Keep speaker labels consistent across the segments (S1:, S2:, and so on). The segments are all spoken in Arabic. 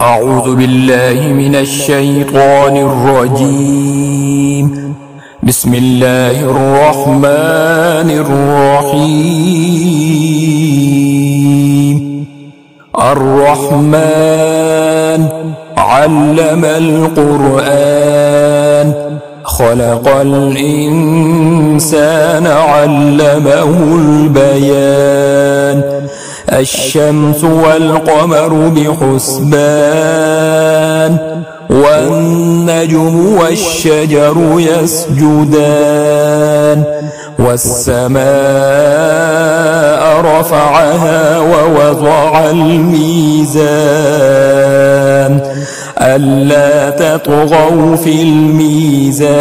S1: أعوذ بالله من الشيطان الرجيم. بسم الله الرحمن الرحيم. الرحمن علم القرآن، خلق الإنسان علمه البيان. الشمس والقمر بحسبان، والنجم والشجر يسجدان. والسماء رفعها ووضع الميزان، ألا تطغوا في الميزان،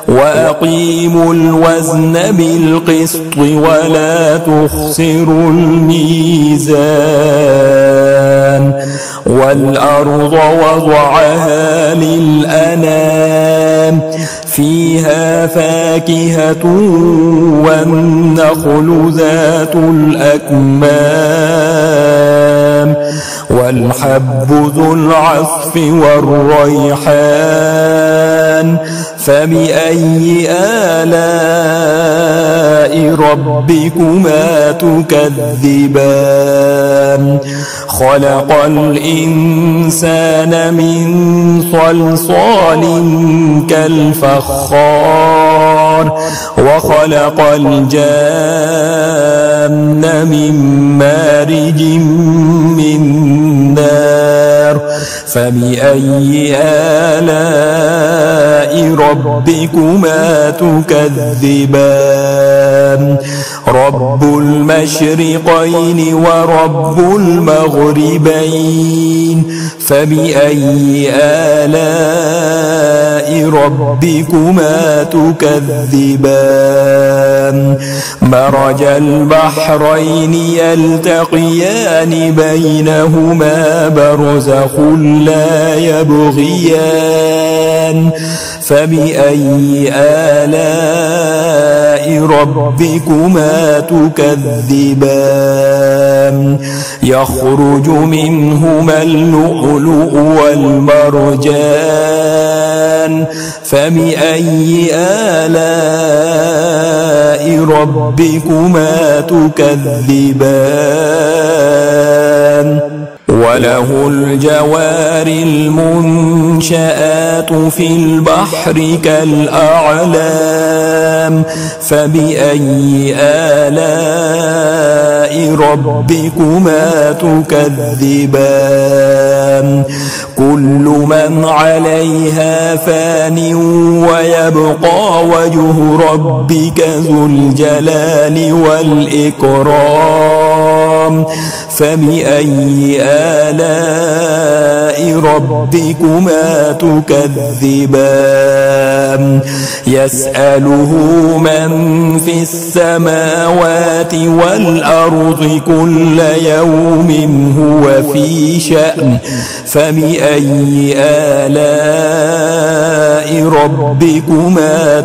S1: وأقيموا الوزن بالقسط ولا تخسروا الميزان. والأرض وضعها للأنام، فيها فاكهة والنخل ذات الأكمام، والحب ذو العصف والريحان. فبأي آلاء ربكما تكذبان؟ خلق الإنسان من صلصال كالفخار، وخلق الجان من مارج من نار. فبأي آلاء ربكما تكذبان؟ رب المشرقين ورب المغربين. فبأي آلاء ربكما تكذبان؟ مرج البحرين يلتقيان، بينهما برزخ لا يبغيان. فبأي آلاء ربكما تكذبان؟ يخرج منهما اللؤلؤ والمرجان. فبأي آلاء ربكما تكذبان؟ وله الجوار المنشآت في البحر كالأعلام. فبأي آلاء ربكما تكذبان؟ كل من عليها فان، ويبقى وجه ربك ذو الجلال والإكرام. فبأي آلاء ربكما تكذبان؟ يسأله من في السماوات والأرض كل يوم هو في شأن. فبأي آلاء ربكما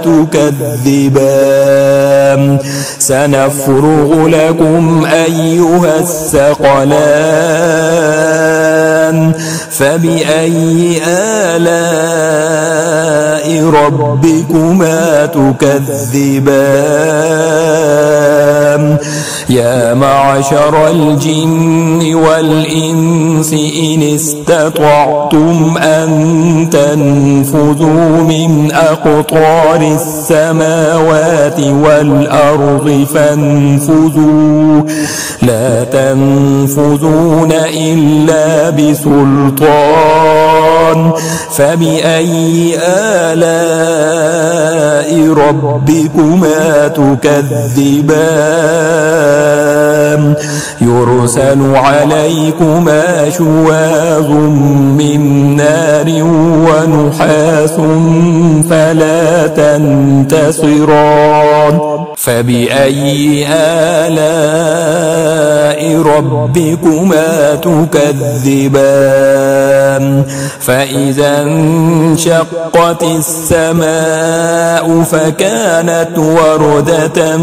S1: تكذبان؟ سنفرغ لكم أيها الثقلان. فبأي آلاء ربكما تكذبان؟ يا معشر الجن والإنس إن استطعتم أن تنفذوا من أقطار السماوات والأرض فانفذوا، لا تنفذون إلا بسلطان. فبأي آلاء ربكما تكذبان؟ يرسل عليكما شواظ من نار ونحاس فلا تنتصران. فبأي آلاء ربكما تكذبان؟ فإذا انشقت السماء فكانت وردة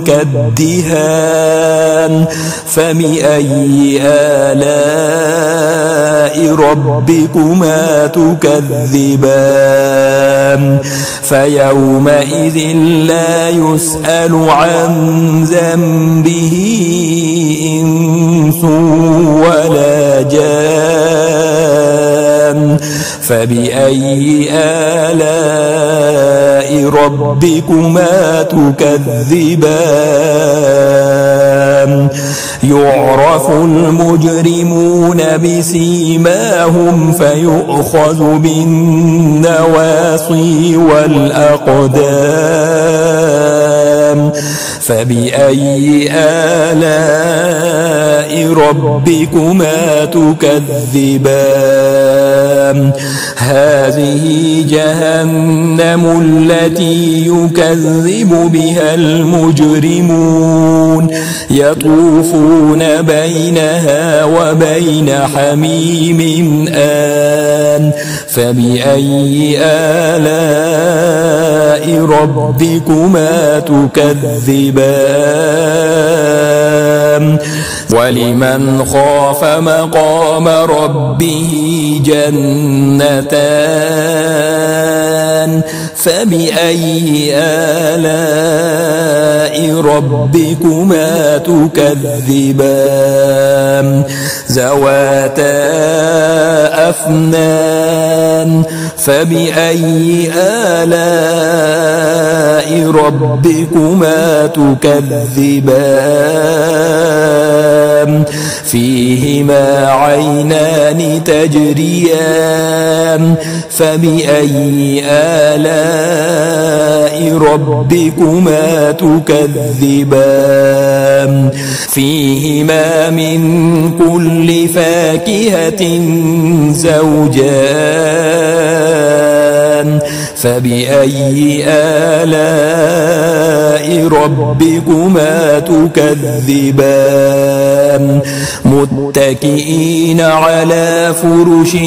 S1: كالدهان. فبأي آلاء آلاء ربكما تكذبان فيومئذ لا يسأل عن ذنبه إنس ولا جان فبأي آلاء ربكما تكذبان يعرف المجرمون بسيماهم فيؤخذ بالنواصي والأقدام فبأي آلاء ربكما تكذبان هذه جهنم التي يكذب بها المجرمون يطوفون بينها وبين حميم آن فبأي آلاء ربكما تكذبان ولمن خاف مقام ربه جنتان فبأي آلاء ربكما تكذبان ذواتا أفنان فبأي آلاء ربكما تكذبان فيهما عينان تجريان فبأي آلاء ربكما تكذبان فيهما من كل فاكهة زوجان فبأي آلاء ربكما تكذبان متكئين على فرش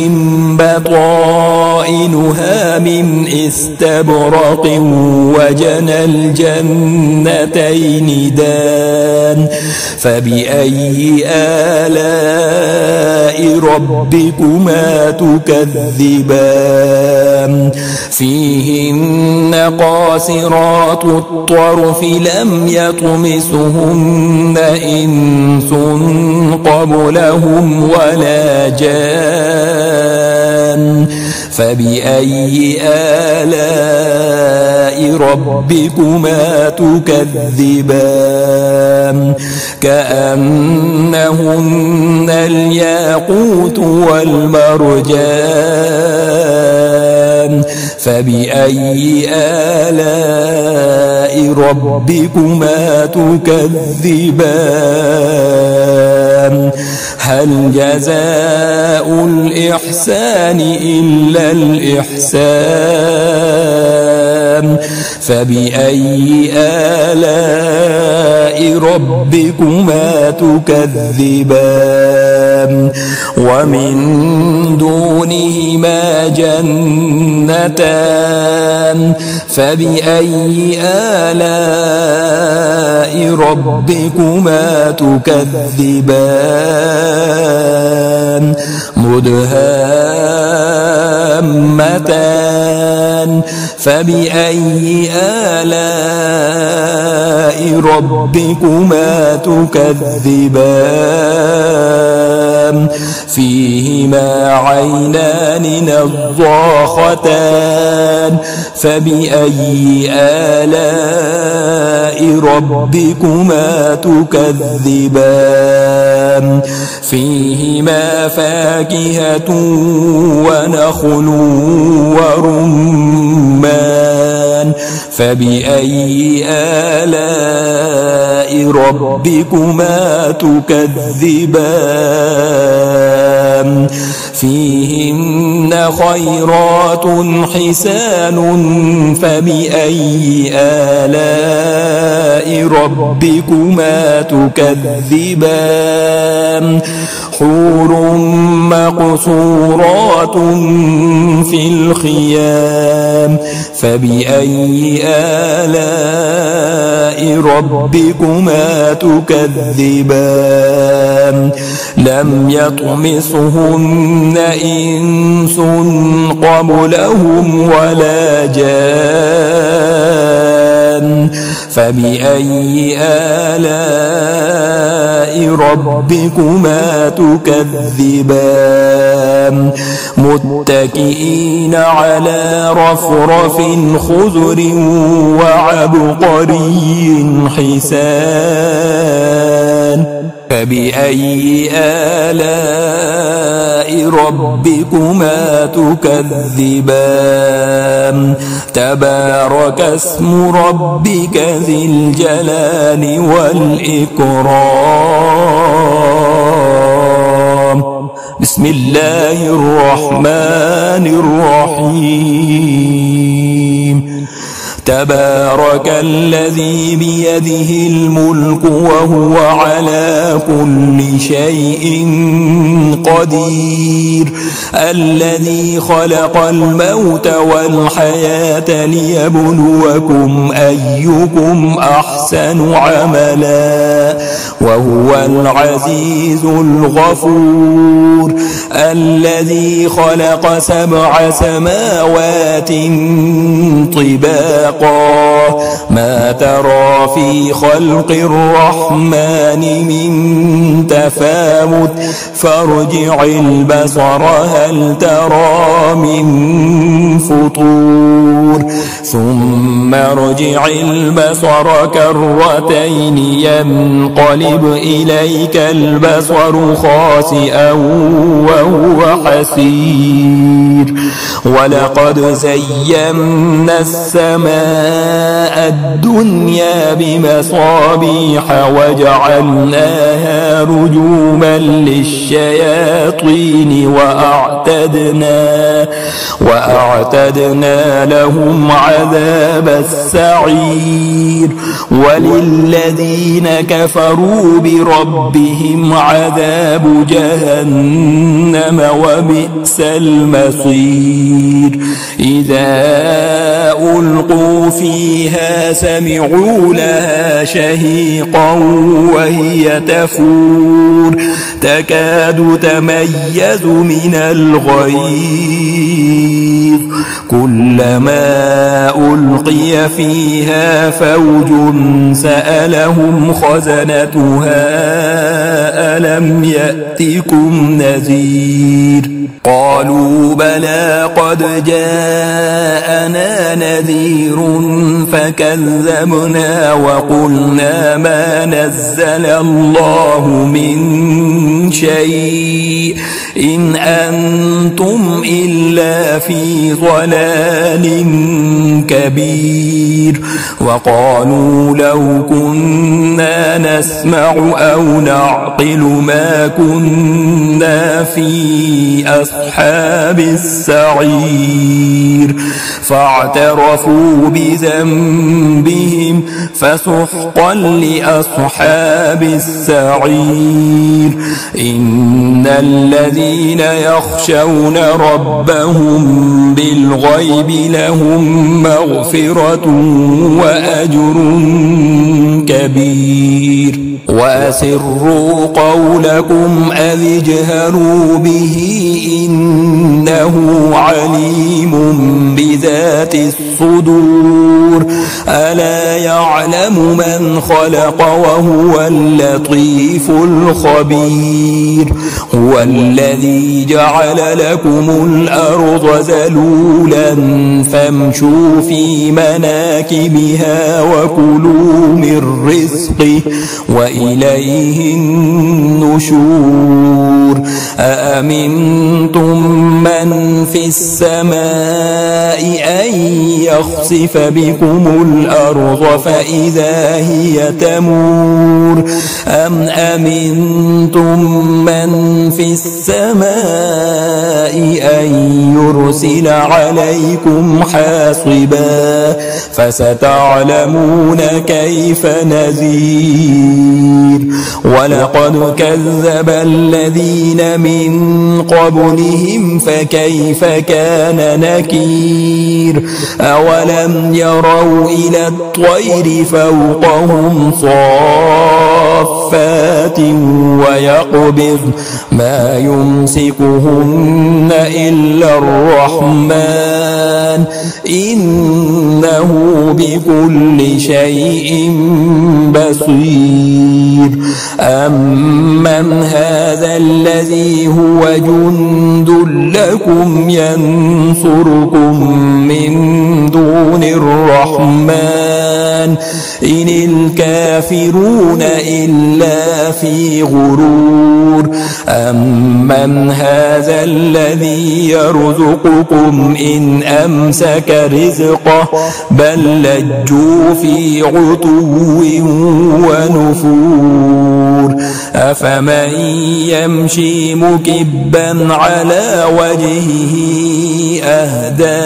S1: بطائنها من استبرق وجنى الجنتين دان فبأي آلاء ربكما تكذبان فيهن قاصرات الطرف لم يطمسهن إنس قبلهم ولا جان فبأي آلاء ربكما تكذبان كأنهن الياقوت والمرجان فبأي آلاء ربكما تكذبان هل جزاء الإحسان إلا الإحسان فبأي آلاء ربكما تكذبان ومن دونهما جنتان فبأي آلاء ربكما تكذبان مدهامتان فبأي آلاء ربكما تكذبان فيهما عينان نضاختان فبأي آلاء ربكما تكذبان فيهما فاكهة ونخل ورمان فبأي آلاء ربكما تكذبان فيهن خيرات حسان فبأي آلاء ربكما تكذبان حور مقصورات في الخيام فبأي آلاء ربكما تكذبان لم يطمثهن إنس قبلهم ولا جان فبأي آلاء ربكما تكذبان متكئين على رفرف خضر وعبقري حسان فبأي آلاء ربكما تكذبان تبارك اسم ربك ذي الجلال والإكرام بسم الله الرحمن الرحيم تبارك الذي بيده الملك وهو على كل شيء قدير الذي خلق الموت والحياة ليبلوكم أيكم أحسن عملا وهو العزيز الغفور الذي خلق 7 سماوات طباقا ما ترى في خلق الرحمن من تفاوت فارجع البصر هل ترى من فطور ثم ارجع البصر كرتين ينقلب إليك البصر خاسئا وهو حسير ولقد زينا السماء الدنيا بمصابيح وجعلناها رجوما للشياطين وأعتدنا لهم عذاب السعير وللذين كفروا بربهم عذاب جهنم وبئس المصير إذا ألقوا فيها سمعوا لها شهيقا وهي تفور تكاد تميز من الغيظ كلما ألقي فيها فوج سألهم خزنتها ألم يأتكم نذير قالوا بلى قد جاءنا نذير فكذبنا وقلنا ما نزل الله من شيء إن أنتم إلا في ضلال كبير وقالوا لو كنا نسمع أو نعقل ما كنا في أصحاب السعير فاعترفوا بذنبهم فسحقا لأصحاب السعير إن الذين يخشون ربهم بالغيب لهم مغفرة وأجر كبير وأسروا قولكم أو اجهروا به إنه عليم بذات الصدور ألا يعلم من خلق وهو اللطيف الخبير هو الذي جعل لكم الأرض ذلولا فامشوا في مناكبها وكلوا من رزقه وإليه النشور أأمنتم من في السماء أن يخسف بكم الأرض فإذا هي تمور أم أمنتم من في السماء أن يرسل عليكم حاصبا فستعلمون كيف نذير ولقد كذب الذين من قبلهم فكيف كان نكير أولم يروا إلى الطير فوقهم صافات ويقبض ما يمسكهن إلا الرحمن إنه بكل شيء بصير أمن هذا الذي هو جند لكم ينصركم من دون الرحمن إن الكافرون إلا في غرور أمن هذا الذي يرزقكم إن أمسك رزقه بل لجوا في عتو ونفور أفمن يمشي مكبا على وجهه أهدى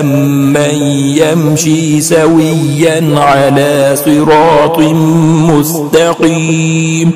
S1: أمن يمشي سويا على صراط مستقيم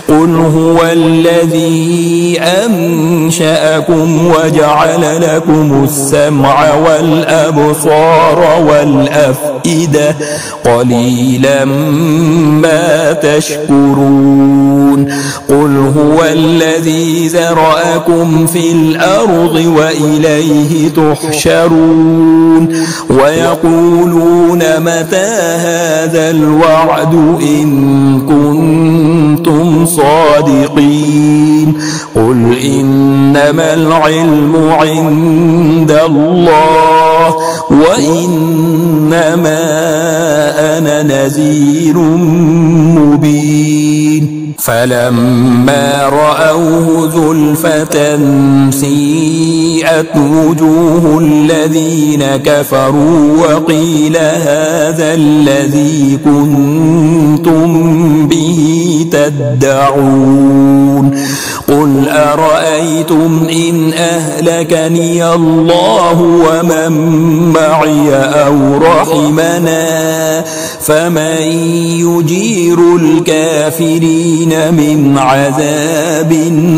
S1: قل هو الذي أنشأكم وجعل لكم السمع والأبصار والأفئدة قليلا ما تشكرون قل هو الذي ذرأكم في الأرض وإليه تحشرون ويقولون متى هذا الوعد إن كنتم صادقين قل إنما العلم عند الله وإنما أنا نذير مبين فلما رأوه زلفة سيئت وجوه الذين كفروا وقيل هذا الذي كنتم به تدعون قل أرأيتم إن أهلكني الله ومن معي أو رحمنا فمن يجير الكافرين من عذاب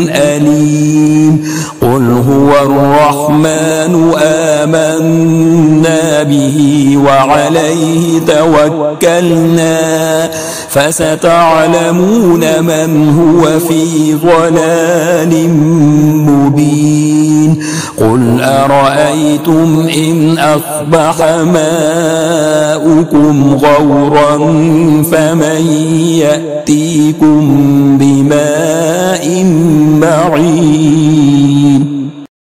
S1: أليم قل هو الرحمن آمنا به وعليه توكلنا فستعلمون من هو في ضلال مبين قل أرأيتم إن أصبح ماؤكم غورا فمن يأتيكم بماء معين